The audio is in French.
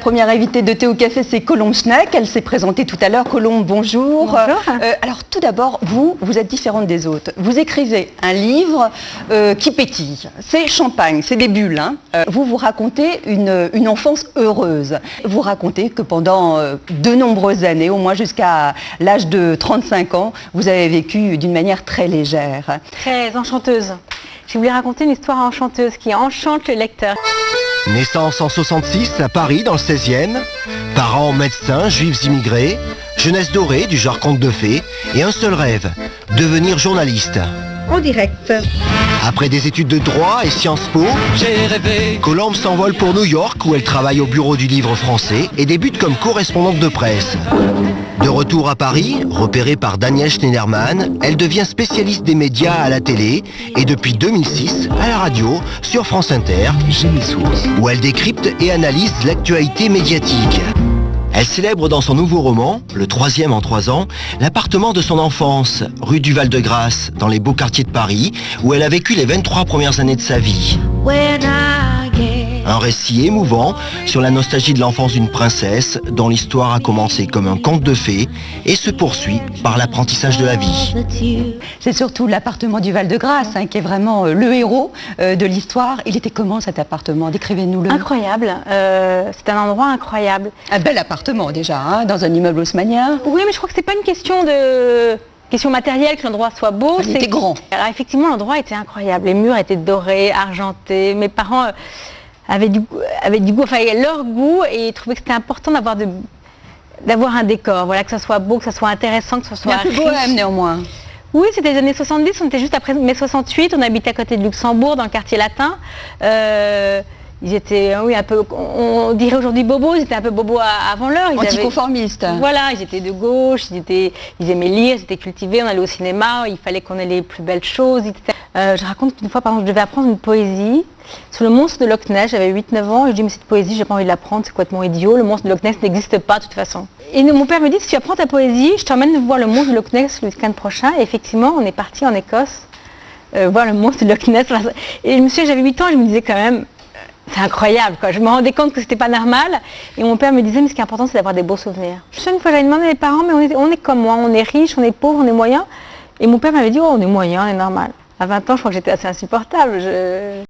première invitée de Thé au Café, c'est Colombe Schneck. Elle s'est présentée tout à l'heure. Colombe, bonjour. Bonjour. Alors tout d'abord, vous êtes différente des autres. Vous écrivez un livre qui pétille. C'est champagne, c'est des bulles. Hein. Vous racontez une enfance heureuse. Vous racontez que pendant de nombreuses années, au moins jusqu'à l'âge de 35 ans, vous avez vécu d'une manière très légère. Très enchanteuse. Je voulais raconter une histoire enchanteuse qui enchante le lecteur. Naissance en 66 à Paris dans le 16e, parents médecins, juifs immigrés, jeunesse dorée du genre conte de fées et un seul rêve, devenir journaliste. En direct. Après des études de droit et Sciences Po, Colombe s'envole pour New York où elle travaille au bureau du livre français et débute comme correspondante de presse. De retour à Paris, repérée par Daniel Schneiderman, elle devient spécialiste des médias à la télé et depuis 2006 à la radio sur France Inter, où elle décrypte et analyse l'actualité médiatique. Elle célèbre dans son nouveau roman, le 3e en 3 ans, l'appartement de son enfance, rue du Val-de-Grâce, dans les beaux quartiers de Paris, où elle a vécu les 23 premières années de sa vie. Un récit émouvant sur la nostalgie de l'enfance d'une princesse, dont l'histoire a commencé comme un conte de fées et se poursuit par l'apprentissage de la vie. C'est surtout l'appartement du Val-de-Grâce qui est vraiment le héros de l'histoire. Il était comment cet appartement? Décrivez-nous-le. Incroyable. C'est un endroit incroyable. Un bel appartement déjà, dans un immeuble haussmannien. Oui, mais je crois que c'est pas une question matérielle que l'endroit soit beau. Il était grand. Alors, effectivement, l'endroit était incroyable. Les murs étaient dorés, argentés. Mes parents avaient du goût, enfin leur goût, et ils trouvaient que c'était important d'avoir un décor, voilà, que ça soit beau, que ça soit intéressant, que ça soit un peu bohème néanmoins. Oui, c'était les années 70, on était juste après mai 68, on habitait à côté de Luxembourg, dans le quartier latin. Ils étaient, oui, un peu, on dirait aujourd'hui bobos, ils étaient un peu bobos avant l'heure. Anticonformistes. Voilà, ils étaient de gauche, ils aimaient lire, ils étaient cultivés, on allait au cinéma, il fallait qu'on ait les plus belles choses. Je raconte qu'une fois, par exemple, je devais apprendre une poésie sur le monstre de Loch Ness, j'avais 8-9 ans, et je dis mais cette poésie, j'ai pas envie de l'apprendre, c'est complètement idiot, le monstre de Loch Ness n'existe pas de toute façon. Et mon père me dit, si tu apprends ta poésie, je t'emmène voir le monstre de Loch Ness le week-end prochain, et effectivement, on est parti en Écosse, voir le monstre de Loch Ness, et je me souviens, j'avais 8 ans, et je me disais quand même, c'est incroyable, quoi. Je me rendais compte que c'était pas normal, et mon père me disait, mais ce qui est important, c'est d'avoir des beaux souvenirs. Je sais, une fois, j'avais demandé à mes parents, mais on est comme moi, on est riche, on est pauvre, on est moyen, et mon père m'avait dit, oh, on est moyen, on est normal. À 20 ans, je crois que j'étais assez insupportable.